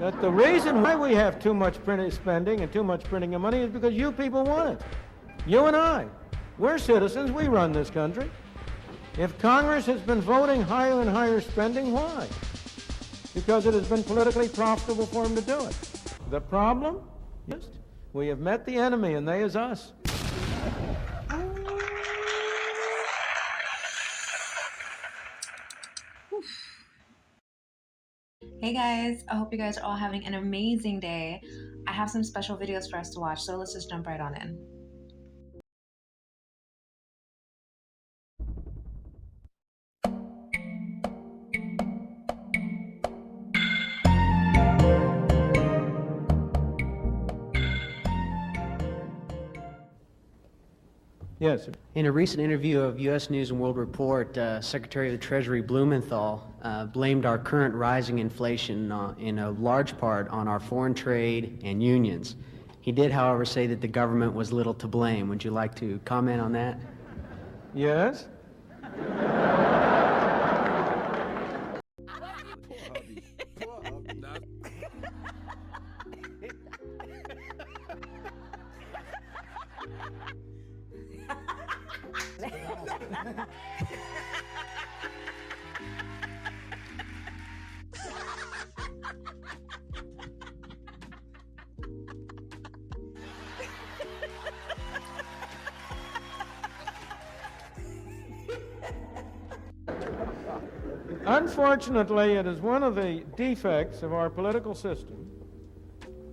that the reason why we have too much spending and too much printing of money is because you people want it. You and I. We're citizens. We run this country. If Congress has been voting higher and higher spending, why? Because it has been politically profitable for them to do it. The problem is we have met the enemy, and they is us. Hey guys, I hope you guys are all having an amazing day. I have some special videos for us to watch, so let's just jump right on in. Yes, sir. In a recent interview of U.S. News & World Report, Secretary of the Treasury Blumenthal blamed our current rising inflation in a large part on our foreign trade and unions. He did, however, say that the government was little to blame. Would you like to comment on that? Yes? Unfortunately, it is one of the defects of our political system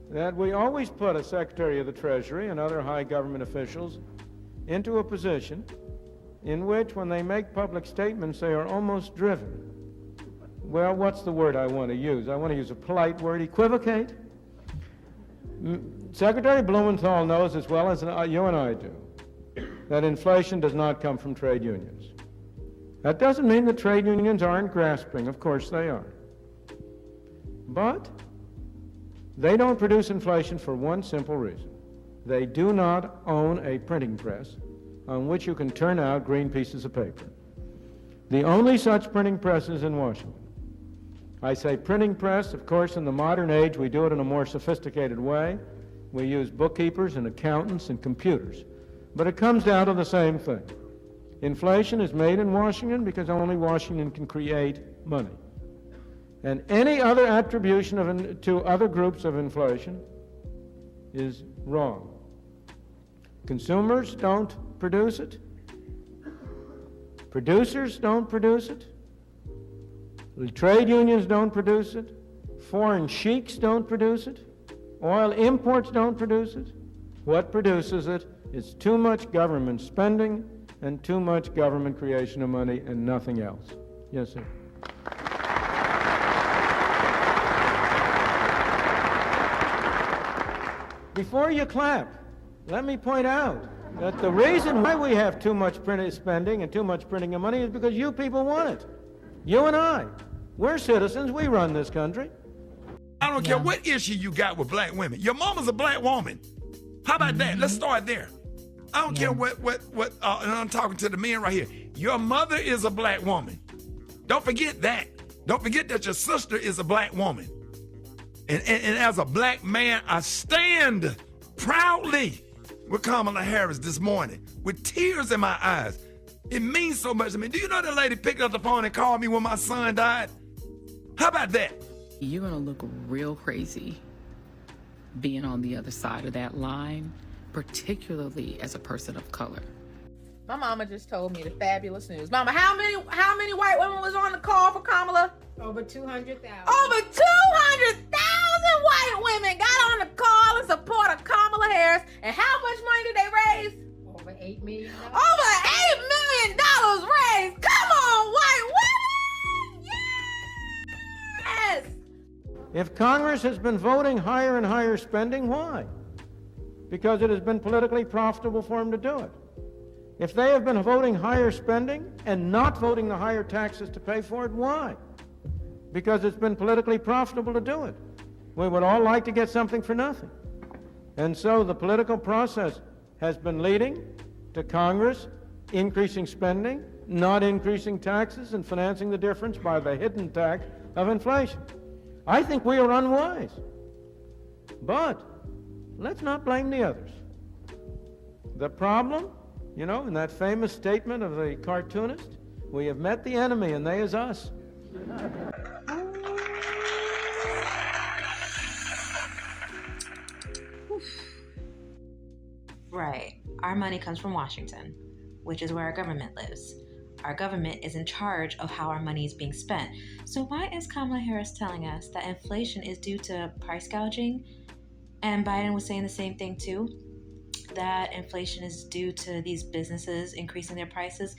that we always put a Secretary of the Treasury and other high government officials into a position in which, when they make public statements, they are almost driven. Well, what's the word I want to use? I want to use a polite word, equivocate. Secretary Blumenthal knows as well as you and I do that inflation does not come from trade unions. That doesn't mean that trade unions aren't grasping. Of course they are. But they don't produce inflation for one simple reason. They do not own a printing press on which you can turn out green pieces of paper. The only such printing press is in Washington. I say printing press, of course, in the modern age we do it in a more sophisticated way. We use bookkeepers and accountants and computers. But it comes down to the same thing. Inflation is made in Washington because only Washington can create money. And any other attribution to other groups of inflation is wrong. Consumers don't produce it. Producers don't produce it. The trade unions don't produce it. Foreign sheiks don't produce it. Oil imports don't produce it. What produces it is too much government spending and too much government creation of money and nothing else. Yes, sir. Before you clap, let me point out that the reason why we have too much spending and too much printing of money is because you people want it. You and I. We're citizens. We run this country. I don't care what issue you got with black women. Your mama's a black woman. How about that? Let's start there. I don't care what, and I'm talking to the men right here. Your mother is a black woman. Don't forget that. Don't forget that your sister is a black woman. And as a black man, I stand proudly with Kamala Harris this morning with tears in my eyes. It means so much to me. Do you know that lady picked up the phone and called me when my son died? How about that? You're gonna look real crazy being on the other side of that line, particularly as a person of color. My mama just told me the fabulous news. Mama, how many white women was on the call for Kamala? Over 200,000. Over 200,000 white women got on the call in support of Kamala Harris. And how much money did they raise? Over $8 million. Over $8 million raised. Come on, white women! Yes! If Congress has been voting higher and higher spending, why? Because it has been politically profitable for them to do it. If they have been voting higher spending and not voting the higher taxes to pay for it, why? Because it's been politically profitable to do it. We would all like to get something for nothing. And so the political process has been leading to Congress increasing spending, not increasing taxes, and financing the difference by the hidden tax of inflation. I think we are unwise. But let's not blame the others. The problem, you know, in that famous statement of the cartoonist, we have met the enemy and they is us. Right. Our money comes from Washington, which is where our government lives. Our government is in charge of how our money is being spent. So why is Kamala Harris telling us that inflation is due to price gouging? And Biden was saying the same thing too, that inflation is due to these businesses increasing their prices.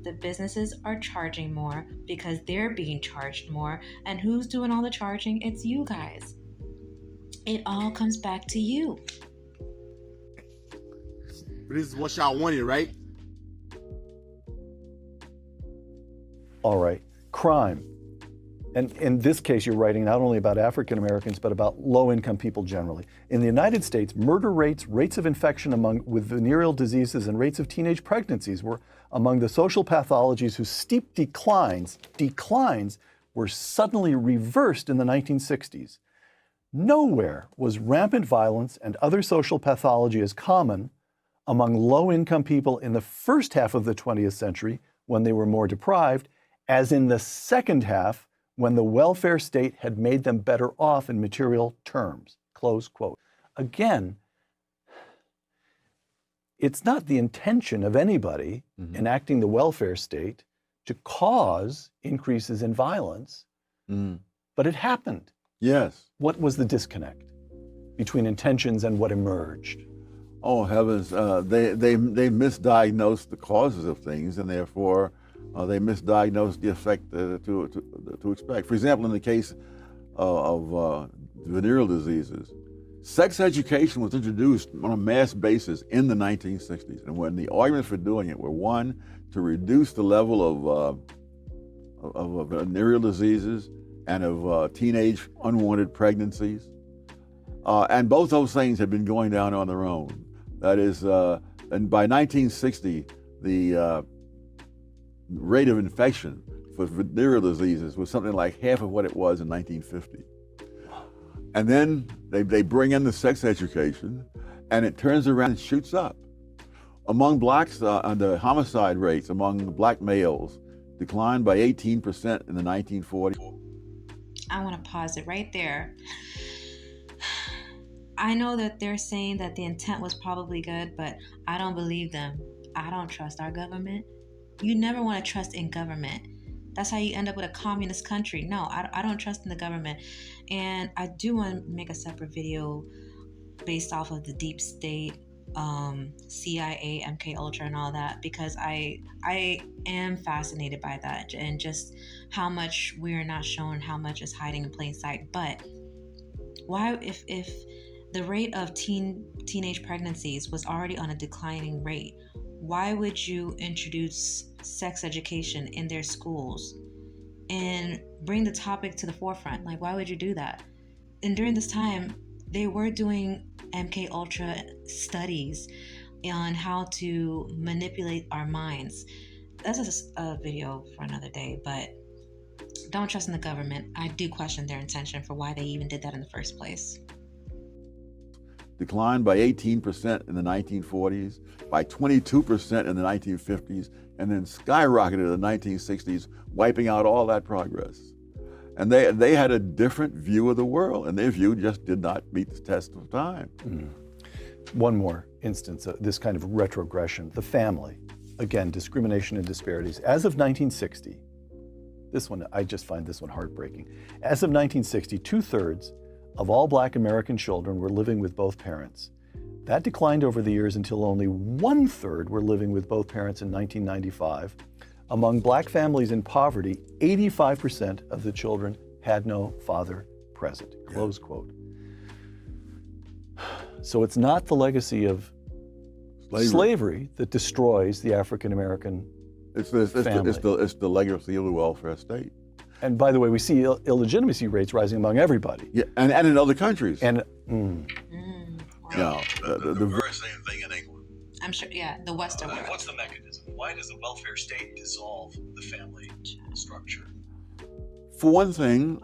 The businesses are charging more because they're being charged more. And who's doing all the charging? It's you guys. It all comes back to you. But this is what y'all wanted, right? All right. Crime. And in this case, you're writing not only about African Americans, but about low-income people generally. In the United States, murder rates, rates of infection with venereal diseases, and rates of teenage pregnancies were among the social pathologies whose steep declines were suddenly reversed in the 1960s. Nowhere was rampant violence and other social pathology as common among low-income people in the first half of the 20th century, when they were more deprived, as in the second half, when the welfare state had made them better off in material terms, close quote. Again, it's not the intention of anybody enacting the welfare state to cause increases in violence, but it happened. Yes. What was the disconnect between intentions and what emerged? Oh heavens! They misdiagnosed the causes of things, and therefore they misdiagnosed the effect to expect. For example, in the case of venereal diseases, sex education was introduced on a mass basis in the 1960s, and when the arguments for doing it were one, to reduce the level of venereal diseases and of teenage unwanted pregnancies, and both those things had been going down on their own. That is, and by 1960, the rate of infection for venereal diseases was something like half of what it was in 1950. And then they bring in the sex education, and it turns around and shoots up. Among blacks, the homicide rates among black males declined by 18% in the 1940s. I want to pause it right there. I know that they're saying that the intent was probably good, but I don't believe them. I don't trust our government. You never want to trust in government. That's how you end up with a communist country. No, I don't trust in the government. And I do want to make a separate video based off of the deep state, CIA, MK Ultra and all that, because I am fascinated by that and just how much we're not shown, how much is hiding in plain sight. But why, if the rate of teenage pregnancies was already on a declining rate, why would you introduce sex education in their schools and bring the topic to the forefront? Like, why would you do that? And during this time, they were doing MK Ultra studies on how to manipulate our minds. That's a video for another day, but don't trust in the government. I do question their intention for why they even did that in the first place. Declined by 18% in the 1940s, by 22% in the 1950s, and then skyrocketed in the 1960s, wiping out all that progress. And they had a different view of the world, and their view just did not meet the test of time. One more instance of this kind of retrogression, the family. Again, discrimination and disparities. As of 1960, this one, I just find this one heartbreaking. As of 1960, 2/3 of all Black American children were living with both parents. That declined over the years until only 1/3 were living with both parents in 1995. Among Black families in poverty, 85% of the children had no father present, close quote. So it's not the legacy of slavery that destroys the African American family. It's the legacy of the welfare state. And by the way, we see illegitimacy rates rising among everybody. Yeah, and in other countries. And yeah, the very same thing in England. I'm sure, yeah, the Western world. What's the mechanism? Why does the welfare state dissolve the family structure? For one thing,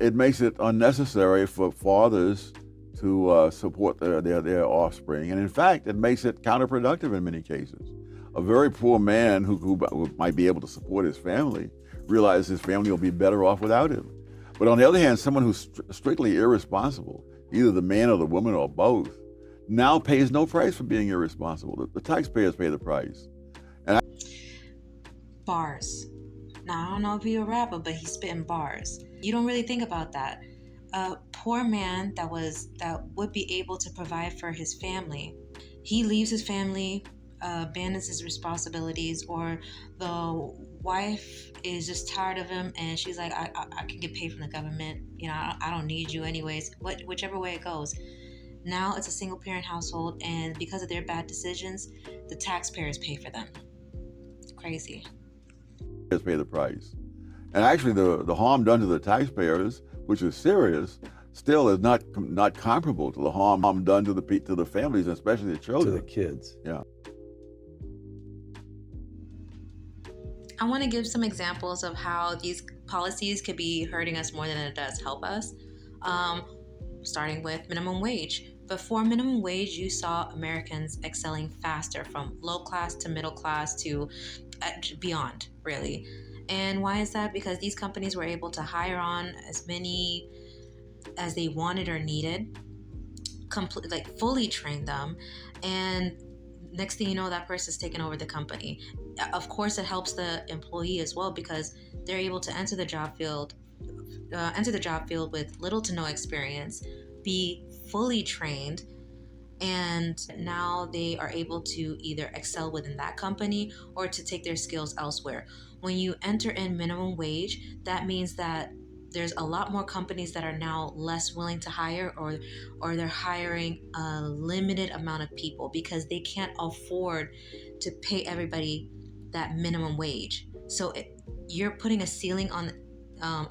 it makes it unnecessary for fathers to support their offspring. And in fact, it makes it counterproductive in many cases. A very poor man who might be able to support his family realizes his family will be better off without him. But on the other hand, someone who's strictly irresponsible, either the man or the woman or both, now pays no price for being irresponsible. The taxpayers pay the price. Bars. Now, I don't know if he's a rapper, but he's spitting bars. You don't really think about that. A poor man that would be able to provide for his family, he leaves his family, abandons his responsibilities, or the wife is just tired of him and she's like, I can get paid from the government. You know, I don't need you anyways. Whichever way it goes. Now it's a single parent household, and because of their bad decisions, the taxpayers pay for them. It's crazy. Pay the price. And actually the harm done to the taxpayers, which is serious, still is not comparable to the harm done to the families, especially the children. To the kids. Yeah. I want to give some examples of how these policies could be hurting us more than it does help us. Starting with minimum wage. Before minimum wage, you saw Americans excelling faster from low class to middle class to beyond, really. And why is that? Because these companies were able to hire on as many as they wanted or needed, fully train them, and next thing you know, that person's taken over the company. Of course, it helps the employee as well because they're able to enter the job field with little to no experience, be fully trained, and now they are able to either excel within that company or to take their skills elsewhere. When you enter in minimum wage, that means that there's a lot more companies that are now less willing to hire, or they're hiring a limited amount of people because they can't afford to pay everybody that minimum wage. So you're putting a ceiling on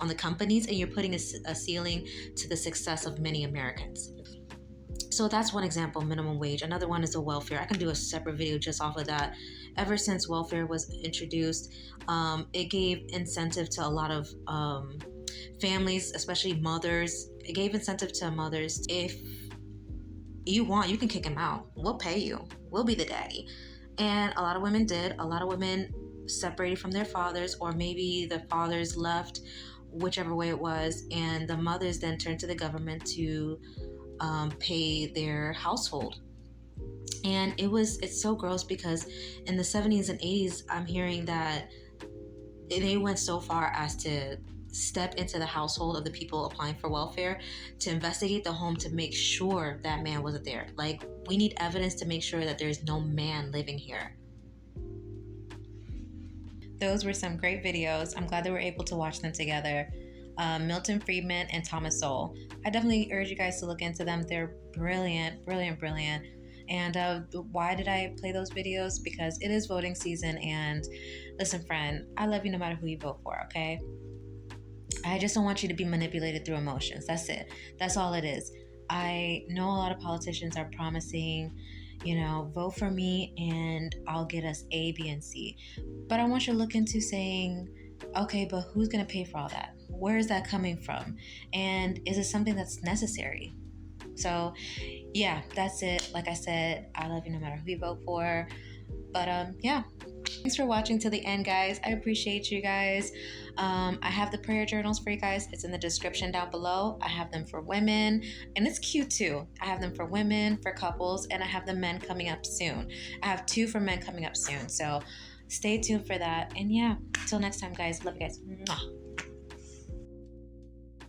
the companies, and you're putting a ceiling to the success of many Americans. So that's one example, minimum wage. Another one is the welfare. I can do a separate video just off of that. Ever since welfare was introduced, it gave incentive to a lot of families, especially mothers. It gave incentive to mothers. If you want, you can kick him out. We'll pay you. We'll be the daddy. And a lot of women did. A lot of women separated from their fathers, or maybe the fathers left, whichever way it was, and the mothers then turned to the government to pay their household. And it's so gross because in the 70s and 80s, I'm hearing that they went so far as to step into the household of the people applying for welfare to investigate the home to make sure that man wasn't there. Like, we need evidence to make sure that there's no man living here. Those were some great videos. I'm glad that we're able to watch them together. Milton, Friedman, and Thomas Sowell. I definitely urge you guys to look into them. They're brilliant, brilliant, brilliant. And why did I play those videos? Because it is voting season, and listen, friend, I love you no matter who you vote for, okay? I just don't want you to be manipulated through emotions. That's it. That's all it is. I know a lot of politicians are promising, vote for me and I'll get us A, B, and C. But I want you to look into saying, okay, but who's going to pay for all that? Where is that coming from? And is it something that's necessary? So, yeah, that's it. Like I said, I love you no matter who you vote for. But, yeah. Thanks for watching to the end, guys. I appreciate you guys. I have the prayer journals for you guys. It's in the description down below. I have them for women, and it's cute too. I have them for women, for couples, and I have the men coming up soon. I have 2 for men coming up soon. So stay tuned for that. And yeah, till next time, guys. Love you guys. Mwah.